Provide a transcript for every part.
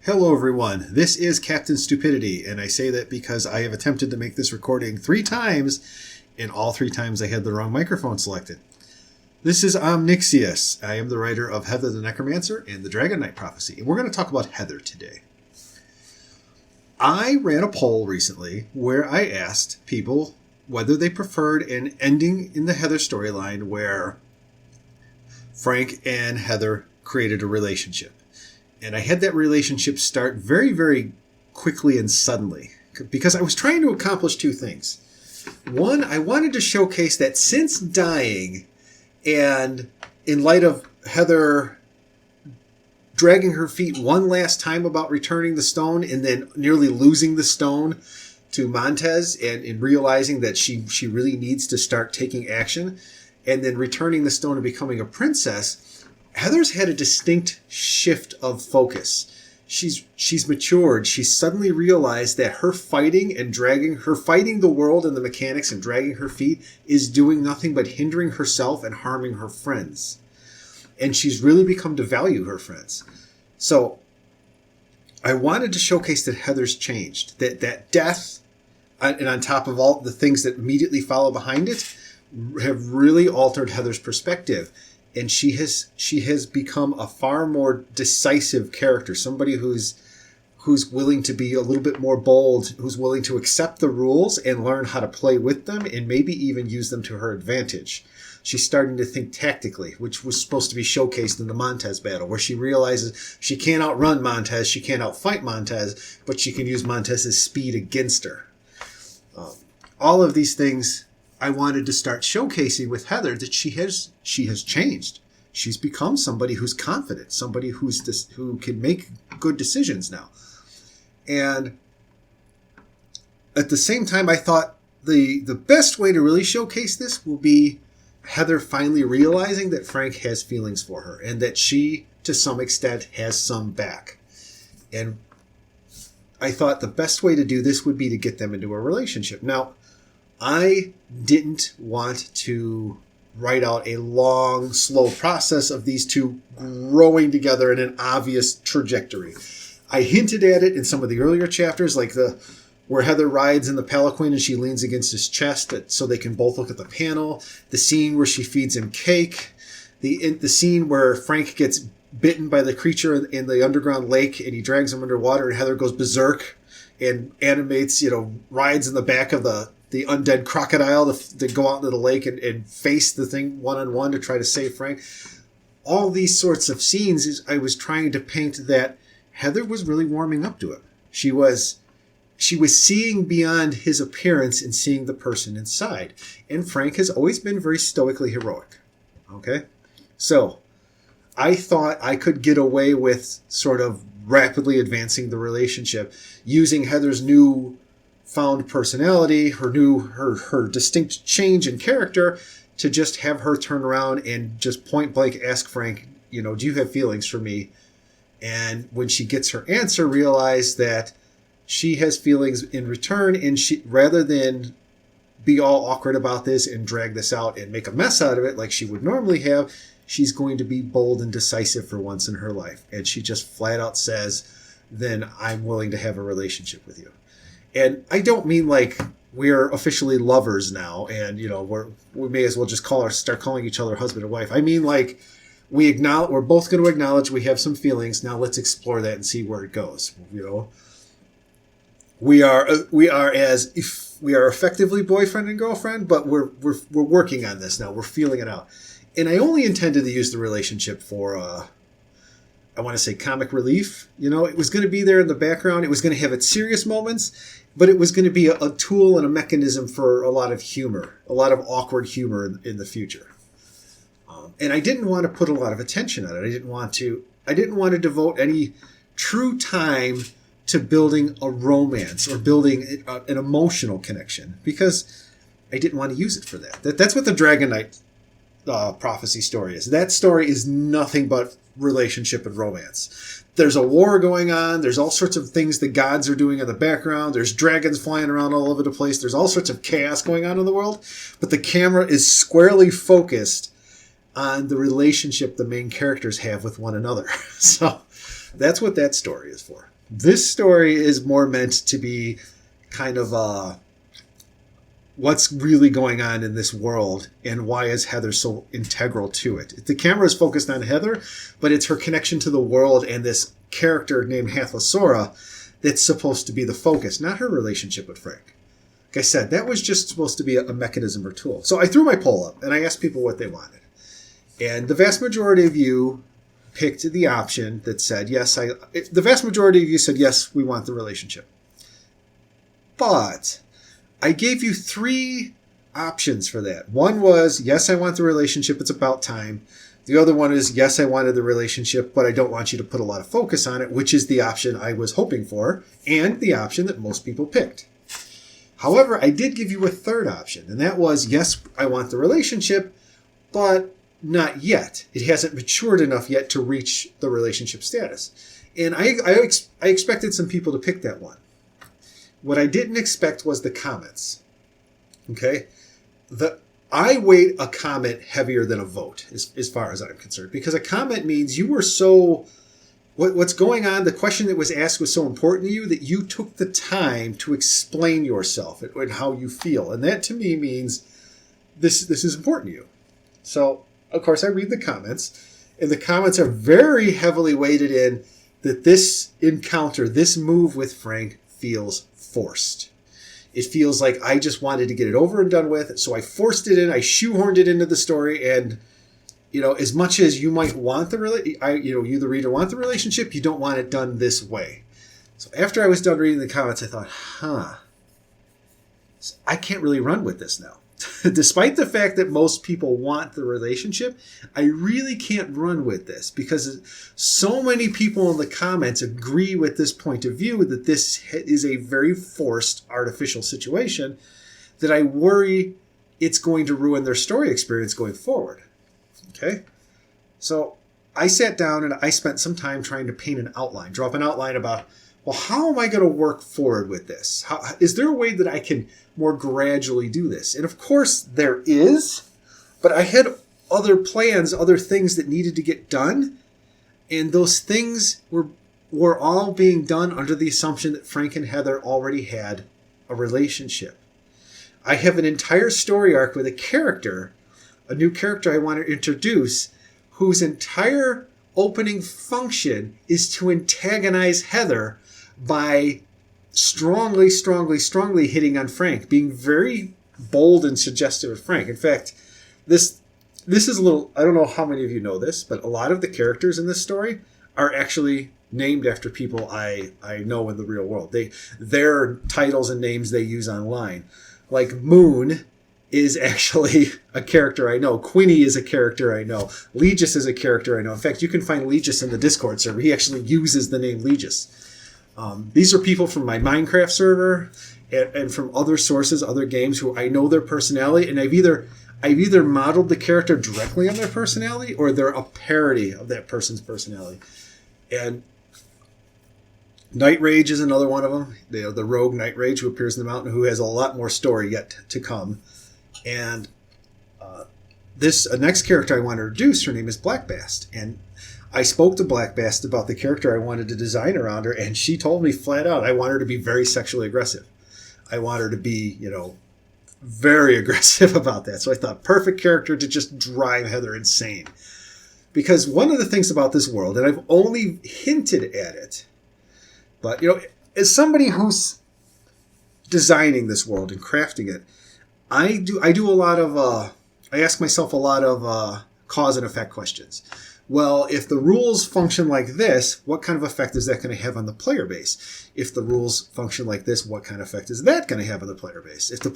Hello everyone, this is Captain Stupidity, and I say that because I have attempted to make this recording 3 times, and all 3 times I had the wrong microphone selected. This is Omnixius. I am the writer of Heather the Necromancer and the Dragon Knight Prophecy, and we're going to talk about Heather today. I ran a poll recently where I asked people whether they preferred an ending in the Heather storyline where Frank and Heather created a relationship. And I had that relationship start very, very quickly and suddenly because I was trying to accomplish 2 things. One, I wanted to showcase that since dying and in light of Heather dragging her feet one last time about returning the stone and then nearly losing the stone to Montez and in realizing that she really needs to start taking action and then returning the stone and becoming a princess, Heather's had a distinct shift of focus. She's matured. She's suddenly realized that her fighting the world and the mechanics and dragging her feet is doing nothing but hindering herself and harming her friends. And she's really become to value her friends. So I wanted to showcase that Heather's changed. That death, and on top of all the things that immediately follow behind it, have really altered Heather's perspective. And she has become a far more decisive character, somebody who's willing to be a little bit more bold, who's willing to accept the rules and learn how to play with them and maybe even use them to her advantage. She's starting to think tactically, which was supposed to be showcased in the Montez battle, where she realizes she can't outrun Montez, she can't outfight Montez, but she can use Montez's speed against her. All of these things I wanted to start showcasing with Heather that she has changed. She's become somebody who's confident, somebody who can make good decisions now. And at the same time, I thought the best way to really showcase this will be Heather finally realizing that Frank has feelings for her and that she, to some extent, has some back. And I thought the best way to do this would be to get them into a relationship. Now, I didn't want to write out a long, slow process of these two growing together in an obvious trajectory. I hinted at it in some of the earlier chapters, like where Heather rides in the palanquin and she leans against his chest so they can both look at the panel. The scene where she feeds him cake. The scene where Frank gets bitten by the creature in the underground lake and he drags him underwater and Heather goes berserk and animates, rides in the back of the undead crocodile to go out into the lake and face the thing one-on-one to try to save Frank. All these sorts of scenes I was trying to paint that Heather was really warming up to it. She was seeing beyond his appearance and seeing the person inside. And Frank has always been very stoically heroic. Okay? So I thought I could get away with sort of rapidly advancing the relationship using Heather's new found personality, her distinct change in character, to just have her turn around and just point blank ask Frank, do you have feelings for me? And when she gets her answer, realize that she has feelings in return, and she, rather than be all awkward about this and drag this out and make a mess out of it like she would normally have, she's going to be bold and decisive for once in her life. And she just flat out says, then I'm willing to have a relationship with you. And I don't mean like we're officially lovers now and, we may as well just start calling each other husband and wife. I mean like we're both going to acknowledge we have some feelings. Now let's explore that and see where it goes. We are effectively boyfriend and girlfriend, but we're working on this now. We're feeling it out. And I only intended to use the relationship for, I want to say comic relief. It was going to be there in the background. It was going to have its serious moments, but it was going to be a tool and a mechanism for a lot of humor, a lot of awkward humor in the future. And I didn't want to put a lot of attention on it. I didn't want to devote any true time to building a romance or building an emotional connection because I didn't want to use it for that. That's what the Dragon Knight prophecy story is. That story is nothing but relationship and romance. There's a war going on. There's all sorts of things the gods are doing in the background. There's dragons flying around all over the place. There's all sorts of chaos going on in the world. But the camera is squarely focused on the relationship the main characters have with one another. So that's what that story is for. This story is more meant to be kind of what's really going on in this world and why is Heather so integral to it. The camera is focused on Heather, but it's her connection to the world and this character named Hathlosora that's supposed to be the focus, not her relationship with Frank. Like I said, that was just supposed to be a mechanism or tool. So I threw my poll up and I asked people what they wanted. And the vast majority of you picked the option that said, yes, the vast majority of you said, yes, we want the relationship. But I gave you 3 options for that. One was, yes, I want the relationship. It's about time. The other one is, yes, I wanted the relationship, but I don't want you to put a lot of focus on it, which is the option I was hoping for and the option that most people picked. However, I did give you a third option, and that was, yes, I want the relationship, but not yet. It hasn't matured enough yet to reach the relationship status. And I expected some people to pick that one. What I didn't expect was the comments. Okay? I weight a comment heavier than a vote, as far as I'm concerned, because a comment means you were so... What's going on, the question that was asked was so important to you that you took the time to explain yourself and how you feel. And that to me means this is important to you. So, of course, I read the comments, and the comments are very heavily weighted in that this encounter, this move with Frank feels forced. It feels like I just wanted to get it over and done with, so I forced it in, I shoehorned it into the story, and as much as you might want you the reader want the relationship, you don't want it done this way. So after I was done reading the comments, I thought, I can't really run with this now. Despite the fact that most people want the relationship, I really can't run with this because so many people in the comments agree with this point of view that this is a very forced artificial situation that I worry it's going to ruin their story experience going forward. Okay, so I sat down and I spent some time trying to paint an outline, draw up an outline about, well, how am I going to work forward with this? Is there a way that I can more gradually do this? And of course there is, but I had other plans, other things that needed to get done. And those things were all being done under the assumption that Frank and Heather already had a relationship. I have an entire story arc with a new character I want to introduce, whose entire opening function is to antagonize Heather by strongly hitting on Frank, being very bold and suggestive of Frank. In fact, this is a little, I don't know how many of you know this, but a lot of the characters in this story are actually named after people I know in the real world. Their titles and names they use online. Like Moon is actually a character I know. Quinny is a character I know. Legis is a character I know. In fact, you can find Legis in the Discord server. He actually uses the name Legis. These are people from my Minecraft server and from other sources, other games, who I know their personality, and I've either modeled the character directly on their personality or they're a parody of that person's personality. And Night Rage is another one of them. The rogue Night Rage who appears in the mountain, who has a lot more story yet to come. And this next character I want to introduce, her name is Black Bast. And I spoke to Black Bast about the character I wanted to design around her, and she told me flat out, I want her to be very sexually aggressive. I want her to be, very aggressive about that. So I thought, perfect character to just drive Heather insane. Because one of the things about this world, and I've only hinted at it, but, as somebody who's designing this world and crafting it, I do a lot of, I ask myself a lot of cause and effect questions. Well, if the rules function like this, what kind of effect is that going to have on the player base? If the rules function like this, what kind of effect is that going to have on the player base? If the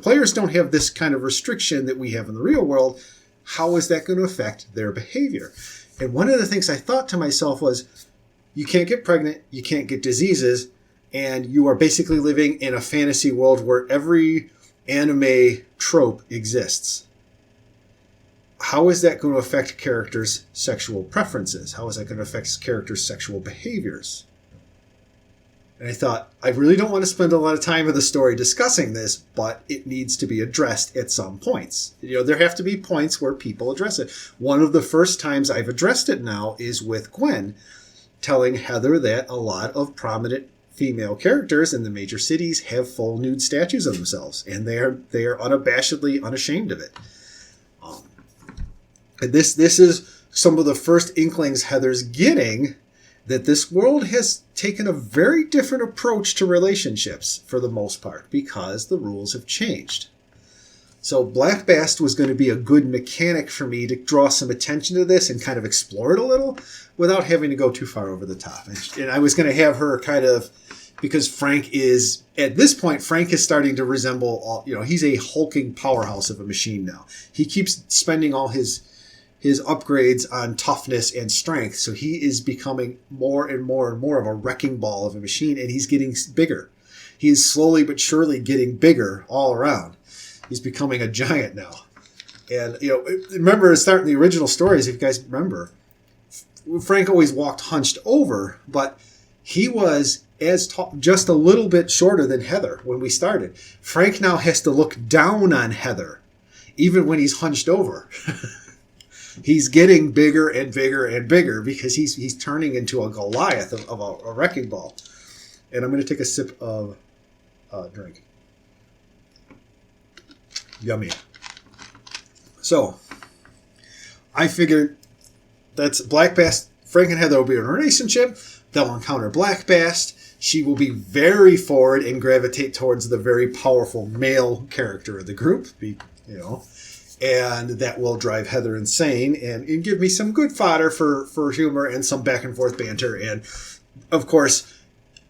players don't have this kind of restriction that we have in the real world, how is that going to affect their behavior? And one of the things I thought to myself was, you can't get pregnant, you can't get diseases, and you are basically living in a fantasy world where every anime trope exists. How is that going to affect characters' sexual preferences? How is that going to affect characters' sexual behaviors? And I thought, I really don't want to spend a lot of time in the story discussing this, but it needs to be addressed at some points. There have to be points where people address it. One of the first times I've addressed it now is with Gwen. telling Heather that a lot of prominent female characters in the major cities have full nude statues of themselves, and they are unabashedly unashamed of it. And this is some of the first inklings Heather's getting that this world has taken a very different approach to relationships for the most part because the rules have changed. So Black Bast was going to be a good mechanic for me to draw some attention to this and kind of explore it a little without having to go too far over the top. And I was going to have her kind of, because Frank is, at this point, Frank is starting to resemble, he's a hulking powerhouse of a machine now. He keeps spending all his upgrades on toughness and strength. So he is becoming more and more and more of a wrecking ball of a machine, and he's getting bigger. He is slowly but surely getting bigger all around. He's becoming a giant now. And, remember, starting the original stories, if you guys remember, Frank always walked hunched over, but he was just a little bit shorter than Heather when we started. Frank now has to look down on Heather, even when he's hunched over. He's getting bigger and bigger and bigger because he's turning into a Goliath of a wrecking ball. And I'm going to take a sip of drink. Yummy. So, I figured that's Black Bast. Frank and Heather will be in a relationship. They'll encounter Black Bast. She will be very forward and gravitate towards the very powerful male character of the group, and that will drive Heather insane and give me some good fodder for humor and some back and forth banter. And, of course,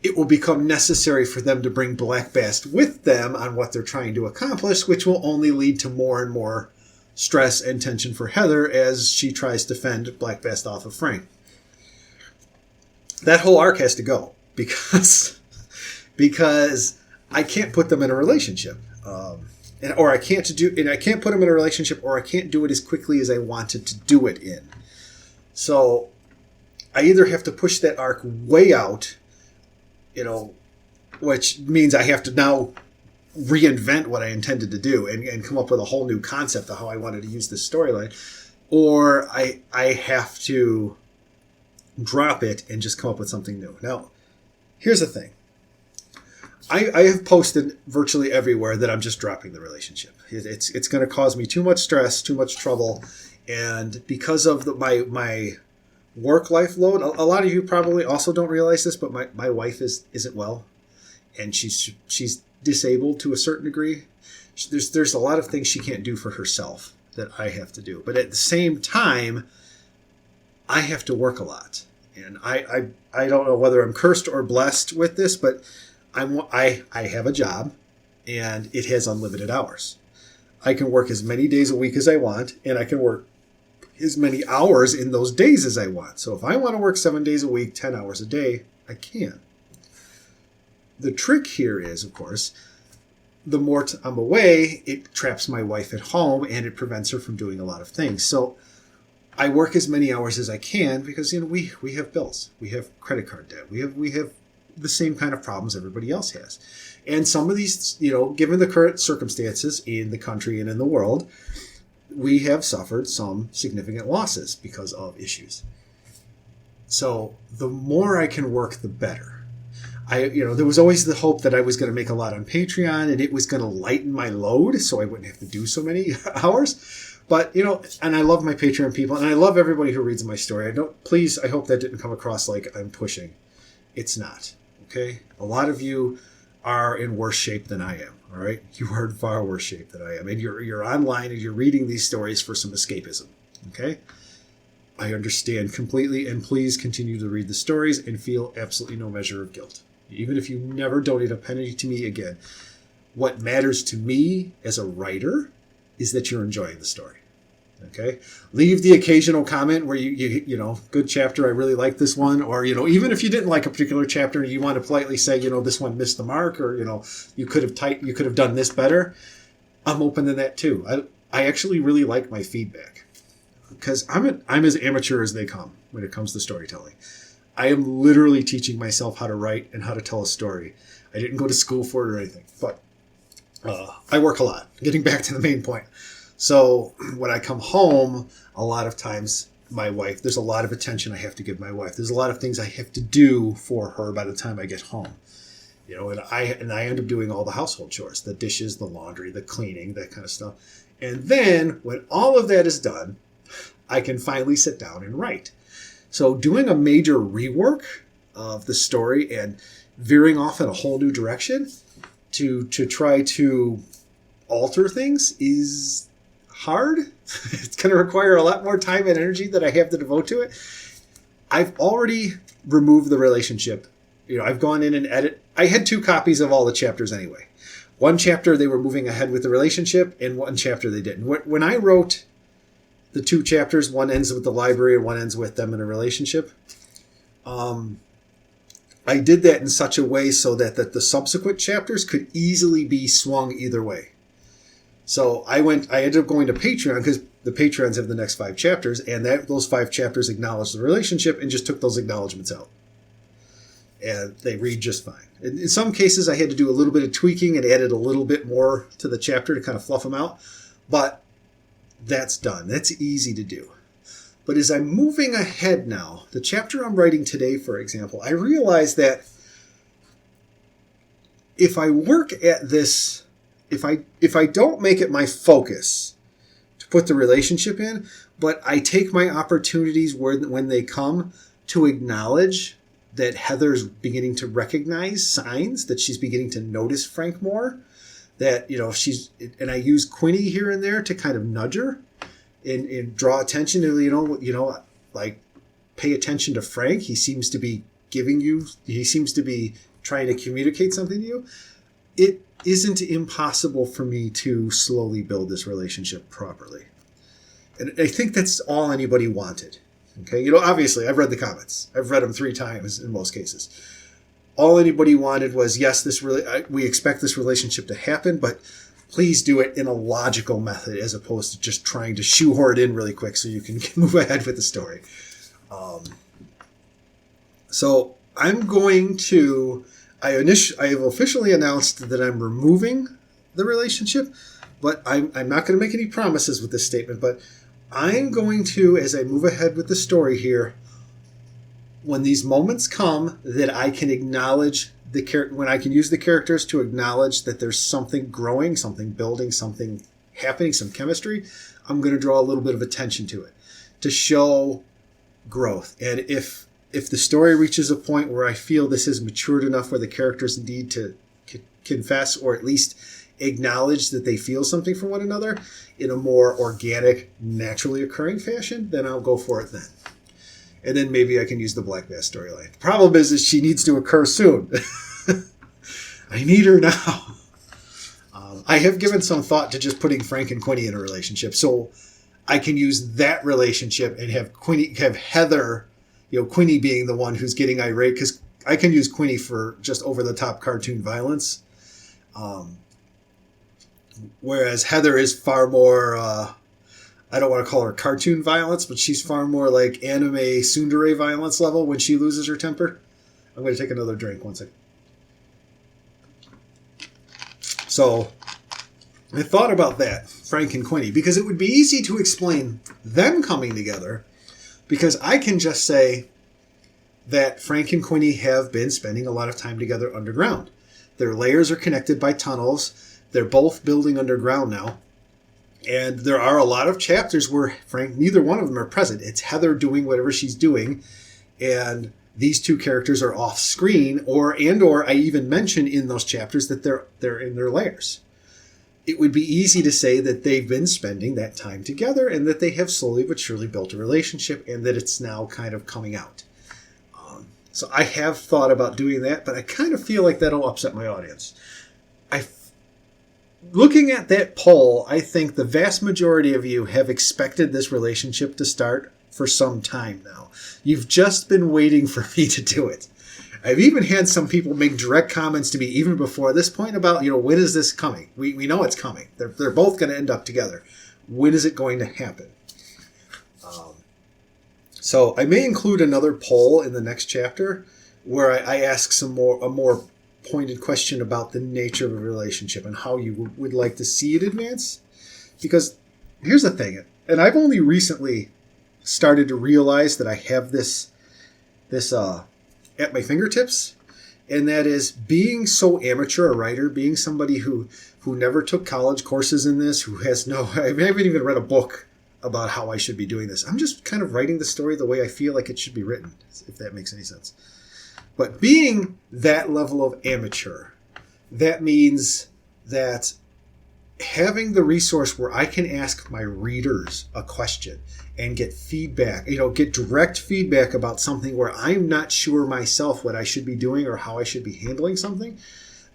it will become necessary for them to bring Black Bast with them on what they're trying to accomplish, which will only lead to more and more stress and tension for Heather as she tries to fend Black Bast off of Frank. That whole arc has to go because I can't put them in a relationship. I can't put them in a relationship, or I can't do it as quickly as I wanted to do it in. So I either have to push that arc way out, which means I have to now reinvent what I intended to do and come up with a whole new concept of how I wanted to use this storyline, or I have to drop it and just come up with something new. Now, here's the thing. I have posted virtually everywhere that I'm just dropping the relationship. It's going to cause me too much stress, too much trouble, and because of my work-life load, a lot of you probably also don't realize this, but my wife isn't well, and she's disabled to a certain degree. There's a lot of things she can't do for herself that I have to do, but at the same time, I have to work a lot, and I don't know whether I'm cursed or blessed with this, but I have a job, and it has unlimited hours. I can work as many days a week as I want, and I can work as many hours in those days as I want. So if I want to work 7 days a week, 10 hours a day, I can. The trick here is, of course, the more I'm away, it traps my wife at home, and it prevents her from doing a lot of things. So I work as many hours as I can because, we have bills. We have credit card debt. We have the same kind of problems everybody else has. And some of these, given the current circumstances in the country and in the world, we have suffered some significant losses because of issues. So the more I can work, the better. There was always the hope that I was going to make a lot on Patreon and it was going to lighten my load so I wouldn't have to do so many hours. But, and I love my Patreon people and I love everybody who reads my story. I hope that didn't come across like I'm pushing. It's not. Okay? A lot of you are in worse shape than I am. All right? You are in far worse shape than I am. And you're online and you're reading these stories for some escapism. Okay? I understand completely, and please continue to read the stories and feel absolutely no measure of guilt. Even if you never donate a penny to me again. What matters to me as a writer is that you're enjoying the story. Okay? Leave the occasional comment where you good chapter, I really like this one. Or, even if you didn't like a particular chapter and you want to politely say, this one missed the mark, or, you could have done this better. I'm open to that too. I actually really like my feedback because I'm as amateur as they come when it comes to storytelling. I am literally teaching myself how to write and how to tell a story. I didn't go to school for it or anything, but I work a lot. Getting back to the main point. So when I come home, a lot of times my wife. There's a lot of attention I have to give my wife. There's a lot of things I have to do for her by the time I get home. And I end up doing all the household chores, the dishes, the laundry, the cleaning, that kind of stuff. And then when all of that is done, I can finally sit down and write. So doing a major rework of the story and veering off in a whole new direction to try to alter things is hard. It's going to require a lot more time and energy that I have to devote to it. I've already removed the relationship. I've gone in and edit. I had 2 copies of all the chapters anyway. One chapter they were moving ahead with the relationship, and one chapter they didn't. When I wrote the 2 chapters, one ends with the library and one ends with them in a relationship, I did that in such a way so that the subsequent chapters could easily be swung either way. So I ended up going to Patreon because the Patreons have the next 5 chapters, and those 5 chapters acknowledge the relationship and just took those acknowledgments out. And they read just fine. In some cases, I had to do a little bit of tweaking and added a little bit more to the chapter to kind of fluff them out. But that's done. That's easy to do. But as I'm moving ahead now, the chapter I'm writing today, for example, I realize that if I work at this, if I don't make it my focus to put the relationship in, but I take my opportunities when they come to acknowledge that Heather's beginning to recognize signs, that she's beginning to notice Frank more, that, and I use Quinny here and there to kind of nudge her and draw attention to, like, pay attention to Frank. He seems to be trying to communicate something to you. It isn't impossible for me to slowly build this relationship properly. And I think that's all anybody wanted. Okay, obviously, I've read the comments. I've read them 3 times in most cases. All anybody wanted was, yes, we expect this relationship to happen, but please do it in a logical method as opposed to just trying to shoehorn it in really quick so you can move ahead with the story. So I'm going to... I have officially announced that I'm removing the relationship, but I'm not going to make any promises with this statement, but I'm going to, as I move ahead with the story here, when these moments come that I can acknowledge when I can use the characters to acknowledge that there's something growing, something building, something happening, some chemistry, I'm going to draw a little bit of attention to it to show growth. And if the story reaches a point where I feel this has matured enough where the characters need to confess or at least acknowledge that they feel something for one another in a more organic, naturally occurring fashion, then I'll go for it then. And then maybe I can use the Black Bass storyline. The problem is she needs to occur soon. I need her now. I have given some thought to just putting Frank and Quinny in a relationship, so I can use that relationship and have Heather, Quinny being the one who's getting irate, because I can use Quinny for just over-the-top cartoon violence. Whereas Heather is far more, I don't want to call her cartoon violence, but she's far more like anime tsundere violence level when she loses her temper. I'm going to take another drink. One second. So I thought about that, Frank and Quinny, because it would be easy to explain them coming together, because I can just say that Frank and Quinny have been spending a lot of time together underground. Their layers are connected by tunnels. They're both building underground now. And there are a lot of chapters where neither one of them are present. It's Heather doing whatever she's doing, and these 2 characters are off screen, or I even mention in those chapters that they're in their layers. It would be easy to say that they've been spending that time together and that they have slowly but surely built a relationship and that it's now kind of coming out. So I have thought about doing that, but I kind of feel like that'll upset my audience. Looking at that poll, I think the vast majority of you have expected this relationship to start for some time now. You've just been waiting for me to do it. I've even had some people make direct comments to me even before this point about, when is this coming? We know it's coming. They're both going to end up together. When is it going to happen? So I may include another poll in the next chapter where I ask a more pointed question about the nature of a relationship and how you would like to see it advance. Because here's the thing, and I've only recently started to realize that I have this at my fingertips, and that is being so amateur a writer, being somebody who never took college courses in this, who has I haven't even read a book about how I should be doing this. I'm just kind of writing the story the way I feel like it should be written, if that makes any sense. But being that level of amateur, that means that having the resource where I can ask my readers a question and get feedback, get direct feedback about something where I'm not sure myself what I should be doing or how I should be handling something,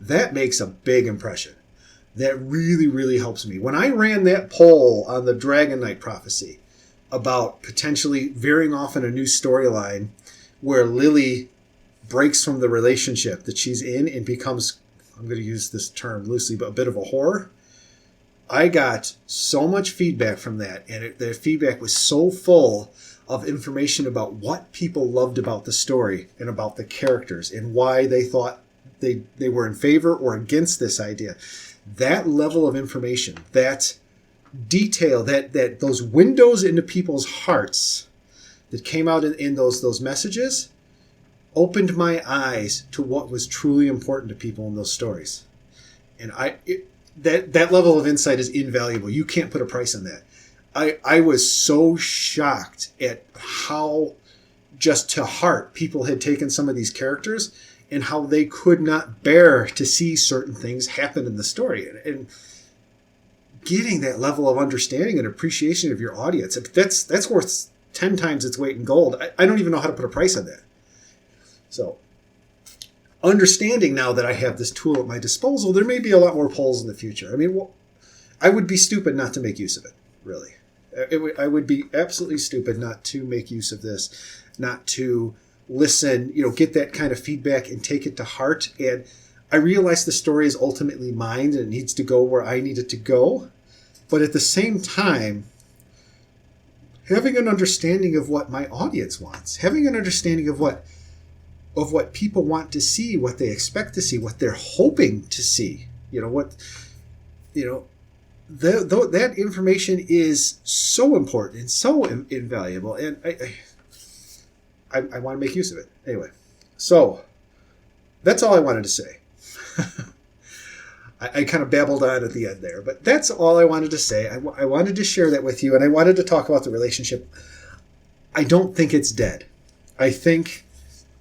that makes a big impression. That really, really helps me. When I ran that poll on the Dragon Knight prophecy about potentially veering off in a new storyline where Lily breaks from the relationship that she's in and becomes, I'm going to use this term loosely, but a bit of a whore, I got so much feedback from that, and the feedback was so full of information about what people loved about the story and about the characters and why they thought they were in favor or against this idea. That level of information, that detail, that those windows into people's hearts that came out in those messages opened my eyes to what was truly important to people in those stories. And that level of insight is invaluable. You can't put a price on that. I was so shocked at how just to heart people had taken some of these characters and how they could not bear to see certain things happen in the story. And getting that level of understanding and appreciation of your audience, that's worth 10 times its weight in gold. I don't even know how to put a price on that. So understanding now that I have this tool at my disposal, there may be a lot more polls in the future. I mean, I would be stupid not to make use of it, really. I would be absolutely stupid not to make use of this, not to listen, get that kind of feedback and take it to heart. And I realize the story is ultimately mine and it needs to go where I need it to go. But at the same time, having an understanding of what my audience wants, having an understanding of what people want to see, what they expect to see, what they're hoping to see, that information is so important and so invaluable. And I want to make use of it. Anyway, so that's all I wanted to say. I kind of babbled on at the end there, but that's all I wanted to say. I wanted to share that with you, and I wanted to talk about the relationship. I don't think it's dead. I think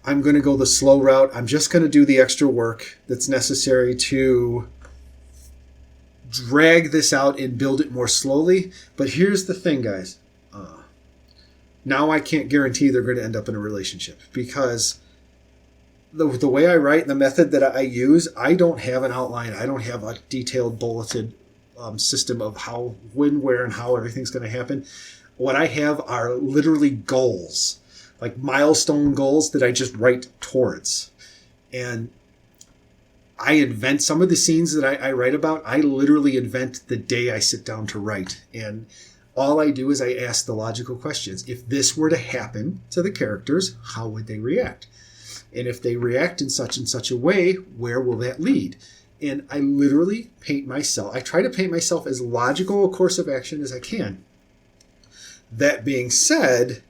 I'm going to go the slow route. I'm just going to do the extra work that's necessary to drag this out and build it more slowly. But here's the thing, guys. Now I can't guarantee they're going to end up in a relationship because the way I write, the method that I use, I don't have an outline. I don't have a detailed bulleted system of how, when, where, and how everything's going to happen. What I have are literally goals, like milestone goals that I just write towards. And I invent some of the scenes that I write about. I literally invent the day I sit down to write. And all I do is I ask the logical questions. If this were to happen to the characters, how would they react? And if they react in such and such a way, where will that lead? And I literally I try to paint myself as logical a course of action as I can. That being said,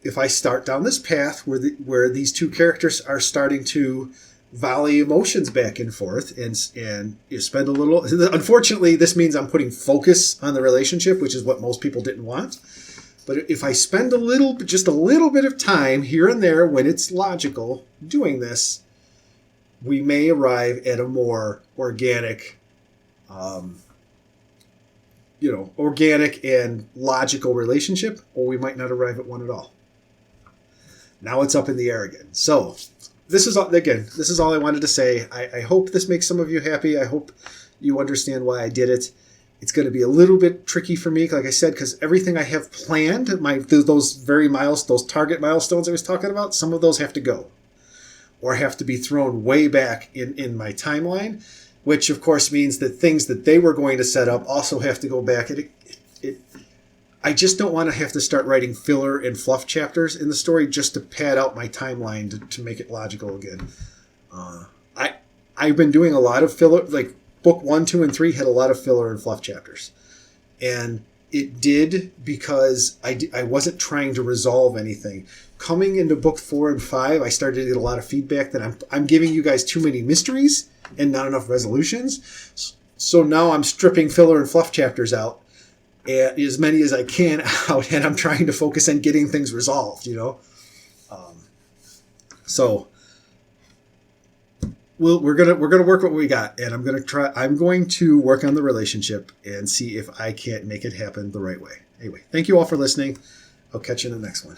if I start down this path where these two characters are starting to volley emotions back and forth and you spend a little, unfortunately this means I'm putting focus on the relationship, which is what most people didn't want. But if I spend just a little bit of time here and there when it's logical doing this, we may arrive at a more organic organic and logical relationship, or we might not arrive at one at all. Now it's up in the air again. So this is all I wanted to say. I hope this makes some of you happy. I hope you understand why I did it. It's going to be a little bit tricky for me, like I said, because everything I have planned, those target milestones I was talking about, some of those have to go or have to be thrown way back in my timeline, which of course means that things that they were going to set up also have to go back. I just don't want to have to start writing filler and fluff chapters in the story just to pad out my timeline to make it logical again. I've been doing a lot of filler, like book 1, 2, and 3 had a lot of filler and fluff chapters. And it did because I wasn't trying to resolve anything. Coming into book 4 and 5, I started to get a lot of feedback that I'm giving you guys too many mysteries and not enough resolutions. So now I'm stripping filler and fluff chapters out, and as many as I can out, and I'm trying to focus on getting things resolved, So we're gonna work what we got, and I'm going to work on the relationship and see if I can't make it happen the right way. Anyway, thank you all for listening. I'll catch you in the next one.